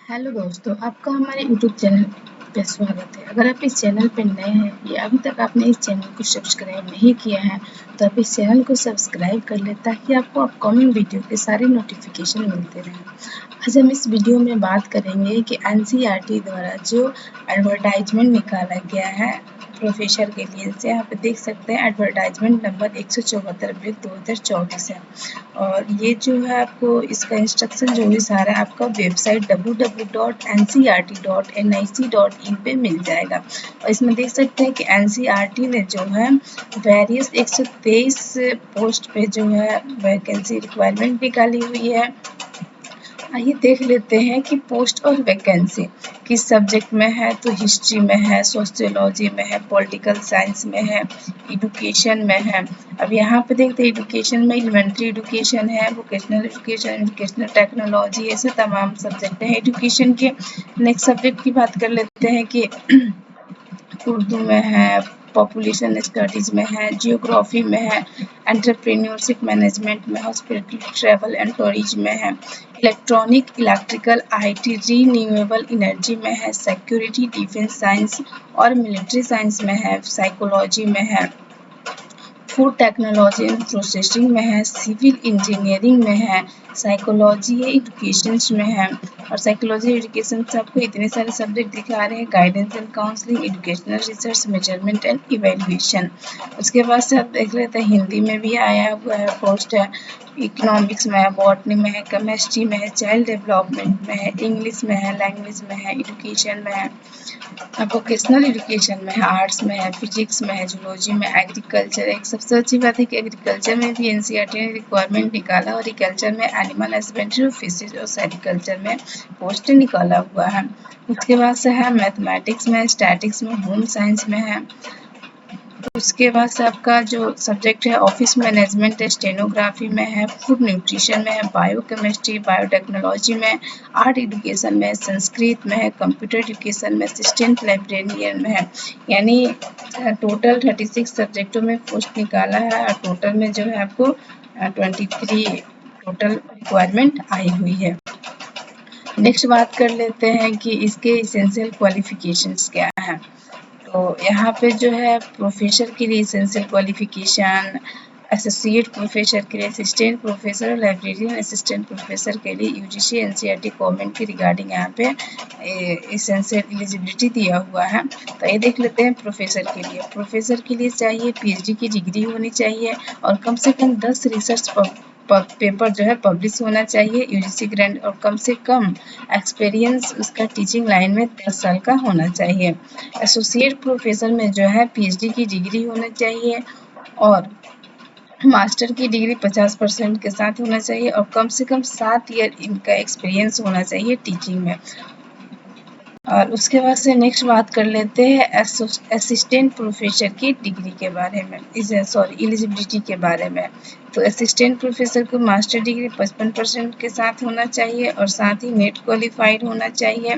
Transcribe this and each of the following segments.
Hello दोस्तों, आपका हमारे यूट्यूब चैनल पे स्वागत है। अगर आप इस चैनल पे नए हैं या अभी तक आपने इस चैनल को सब्सक्राइब नहीं किया है तो आप इस चैनल को सब्सक्राइब कर लें ताकि आपको अपकमिंग वीडियो के सारे नोटिफिकेशन मिलते रहें। आज हम इस वीडियो में बात करेंगे कि एनसीईआरटी द्वारा जो एडवर्टाइजमेंट निकाला गया है प्रोफेसर के लिए, जैसे यहाँ पे देख सकते हैं एडवर्टाइजमेंट नंबर 174/2024 है। और ये जो है आपको इसका इंस्ट्रक्शन जो भी सारा है आपका वेबसाइट www.ncrt.nic.in पे मिल जाएगा। और इसमें देख सकते हैं कि एनसीईआरटी ने जो है वेरियस 123 पोस्ट पे जो है वैकेंसी रिक्वायरमेंट निकाली हुई है। आइए देख लेते हैं कि पोस्ट और वैकेंसी किस सब्जेक्ट में है। तो हिस्ट्री में है, सोशियोलॉजी में है, पॉलिटिकल साइंस में है, एडुकेशन में है। अब यहाँ पे देखते हैं एडुकेशन में एलिमेंट्री एडुकेशन है, वोकेशनल एजुकेशन, एजुकेशनल टेक्नोलॉजी, ऐसे तमाम सब्जेक्ट हैं एडुकेशन के। नेक्स्ट सब्जेक्ट की बात कर लेते हैं कि उर्दू में है, पॉपुलेशन स्टडीज़ में है, जियोग्राफी में है, एंटरप्रेन्योरशिप मैनेजमेंट में, हॉस्पिटल ट्रैवल एंड टूरिज्म में है, electronic, electrical, IT, renewable energy में है, सिक्योरिटी, डिफेंस साइंस और मिलिट्री साइंस में है, साइकोलॉजी में है, फूड टेक्नोलॉजी एंड प्रोसेसिंग में है, सिविल इंजीनियरिंग में है, साइकोलॉजी एजुकेशन में है। और साइकोलॉजी एजुकेशन से आपको इतने सारे सब्जेक्ट दिखा रहे हैं, guidance and counselling, educational research, measurement and evaluation. उसके बाद से आप देख लेते हैं हिंदी में भी आया हुआ है पोस्ट है, इकोनॉमिक्स में है, बॉटनी में है, केमिस्ट्री में है, चाइल्ड डेवलपमेंट में है, इंग्लिश में है, लैंग्वेज में है, एजुकेशन में है, वोकेशनल एजुकेशन में है, आर्ट्स में है, फिजिक्स में है, जूलॉजी में, एग्रीकल्चर। एक सबसे अच्छी बात है कि एग्रीकल्चर में भी एनसीईआरटी ने रिक्वायरमेंट निकाला और एग्रीकल्चर में एनिमल हस्बेंड्री, फिशेज और सेरिकल्चर में पोस्ट निकाला हुआ है। उसके बाद से है मैथमेटिक्स में, स्टैटिक्स में, होम साइंस में है। उसके बाद से आपका जो सब्जेक्ट है ऑफिस मैनेजमेंट है, स्टेनोग्राफी में है, फूड न्यूट्रिशन में है, बायोकेमिस्ट्री, बायोटेक्नोलॉजी में, आर्ट एजुकेशन में, संस्कृत में है, कंप्यूटर एजुकेशन में, असिस्टेंट लाइब्रेरियन में है। यानी टोटल 36 सब्जेक्टों में पोस्ट निकाला है और टोटल में जो है आपको 23 टोटल रिक्वायरमेंट आई हुई है। नेक्स्ट बात कर लेते हैं कि इसके इसेंशियल क्वालिफिकेशंस क्या हैं। तो यहाँ पे जो है प्रोफेसर के लिए इसेंशियल क्वालिफिकेशन, एसोसिएट प्रोफेसर के लिए, असिस्टेंट प्रोफेसर और लाइब्रेरियन असिस्टेंट प्रोफेसर के लिए यूजीसी एनसीईआरटी कमेंट के रिगार्डिंग यहाँ पे इसेंशियल एलिजिबिलिटी दिया हुआ है। तो ये देख लेते हैं प्रोफेसर के लिए। प्रोफेसर के लिए चाहिए पीएचडी की डिग्री होनी चाहिए और कम से कम 10 रिसर्च पेपर जो है पब्लिश होना चाहिए यूजीसी ग्रेड, और कम से कम एक्सपीरियंस उसका टीचिंग लाइन में 10 साल का होना चाहिए। एसोसिएट प्रोफेसर में जो है पीएचडी की डिग्री होनी चाहिए और मास्टर की डिग्री 50% के साथ होना चाहिए और कम से कम 7 ईयर इनका एक्सपीरियंस होना चाहिए टीचिंग में। और उसके बाद से नेक्स्ट बात कर लेते हैं असिस्टेंट प्रोफेसर की डिग्री के बारे में, एलिजिबिलिटी के बारे में। तो असिस्टेंट प्रोफेसर को मास्टर डिग्री 55% के साथ होना चाहिए और साथ ही नेट क्वालिफाइड होना चाहिए।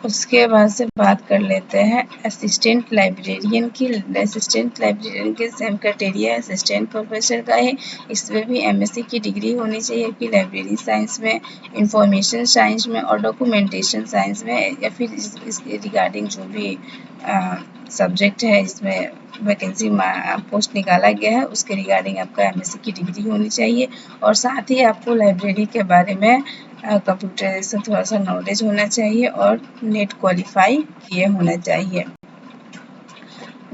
उसके बाद से बात कर लेते हैं असिस्टेंट लाइब्रेरियन की। असिस्टेंट लाइब्रेरियन के सेम क्राइटेरिया असिस्टेंट प्रोफेसर का है। इसमें भी एमएससी की डिग्री होनी चाहिए कि लाइब्रेरी साइंस में, इंफॉर्मेशन साइंस में और डॉक्यूमेंटेशन साइंस में, या फिर इसके रिगार्डिंग जो भी सब्जेक्ट है इसमें वैकेंसी पोस्ट निकाला गया है उसके रिगार्डिंग आपका एमएससी की डिग्री होनी चाहिए और साथ ही आपको लाइब्रेरी के बारे में कंप्यूटर से थोड़ा सा नॉलेज होना चाहिए और नेट क्वालिफाई किए होना चाहिए।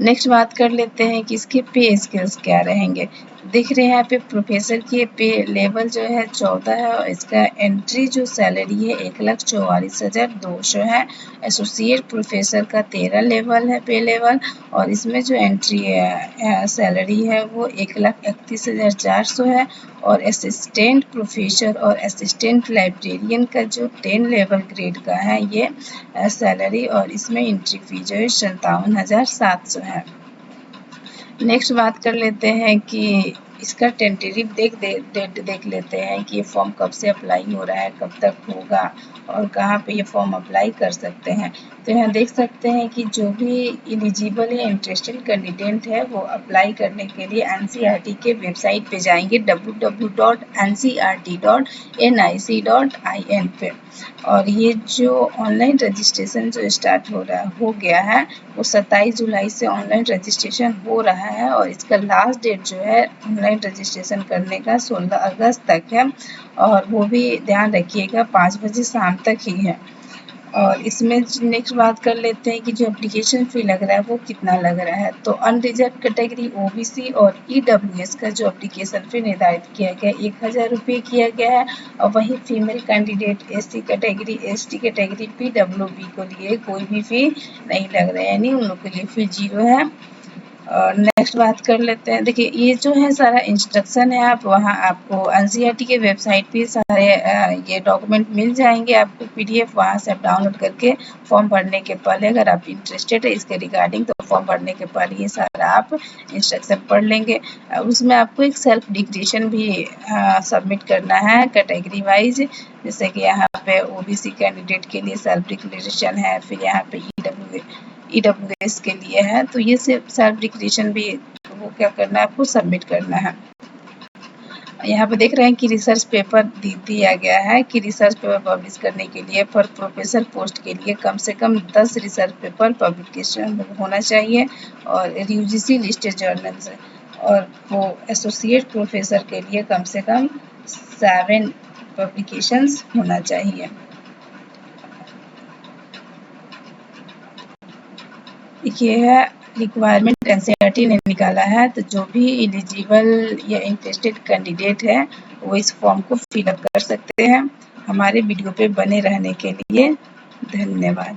नेक्स्ट बात कर लेते हैं कि इसके पे स्केल्स क्या रहेंगे। दिख रहे हैं यहाँ पे प्रोफेसर की पे लेवल जो है 14 है और इसका एंट्री जो सैलरी है 1,44,200 है। एसोसिएट प्रोफेसर का 13 लेवल है पे लेवल और इसमें जो एंट्री सैलरी है वो 1,31,400 है। और असिस्टेंट प्रोफेसर और असिस्टेंट लाइब्रेरियन का जो 10 लेवल ग्रेड का है ये सैलरी और इसमें एंट्री फी जो है 57,700 है। नेक्स्ट बात कर लेते हैं कि इसका टेंटेटिव डेट देख लेते हैं कि ये फॉर्म कब से अप्लाई हो रहा है, कब तक होगा और कहाँ पे ये फॉर्म अप्लाई कर सकते हैं। तो यहाँ देख सकते हैं कि जो भी एलिजिबल या इंटरेस्टेड कैंडिडेट है वो अप्लाई करने के लिए NCERT के वेबसाइट पे जाएंगे www.ncert.nic.in पे। और ये जो ऑनलाइन रजिस्ट्रेशन जो स्टार्ट हो गया है वो 27 जुलाई से ऑनलाइन रजिस्ट्रेशन हो रहा है और इसका लास्ट डेट जो है ऑनलाइन रजिस्ट्रेशन करने का 16 अगस्त तक है और वो भी ध्यान रखिएगा 5 बजे शाम तक ही है। और इसमें नेक्स्ट बात कर लेते हैं कि जो एप्लीकेशन फ़ी लग रहा है वो कितना लग रहा है। तो अनरिजर्व कैटेगरी OBC और EWS का जो एप्लीकेशन फ़ी निर्धारित किया गया 1000 रुपये किया गया है और वही female candidate SC category ST category PWB को लिए कोई भी फ़ी नहीं लग रहा है, यानी उन लोग के लिए फ़ी 0 है। और नेक्स्ट बात कर लेते हैं, देखिए ये जो है सारा इंस्ट्रक्शन है, आप वहाँ आपको NCERT के वेबसाइट पे सारे ये डॉक्यूमेंट मिल जाएंगे आपको PDF, वहाँ से आप डाउनलोड करके फॉर्म भरने के पहले अगर आप इंटरेस्टेड है इसके रिगार्डिंग तो फॉर्म भरने के पहले ये सारा आप इंस्ट्रक्शन पढ़ लेंगे। उसमें आपको एक सेल्फ डिक्लेरेशन भी सबमिट करना है कैटेगरी वाइज, जैसे कि यहाँ पे OBC कैंडिडेट के लिए सेल्फ डिक्लेरेशन है, फिर यहाँ पे EWS के लिए है, तो ये सेल्फ डिक्लेरेशन भी वो क्या करना है आपको सबमिट करना है। यहाँ पे देख रहे हैं कि रिसर्च पेपर दिया गया है कि रिसर्च पेपर पब्लिश करने के लिए पर प्रोफेसर पोस्ट के लिए कम से कम 10 रिसर्च पेपर पब्लिकेशन होना चाहिए और UGC लिस्टेड जर्नल से, और वो एसोसिएट प्रोफेसर के लिए कम से कम 7 पब्लिकेशंस होना चाहिए। ये है रिक्वायरमेंट NCERT ने निकाला है, तो जो भी एलिजिबल या इंटरेस्टेड कैंडिडेट है वो इस फॉर्म को फिलअप कर सकते हैं। हमारे वीडियो पे बने रहने के लिए धन्यवाद।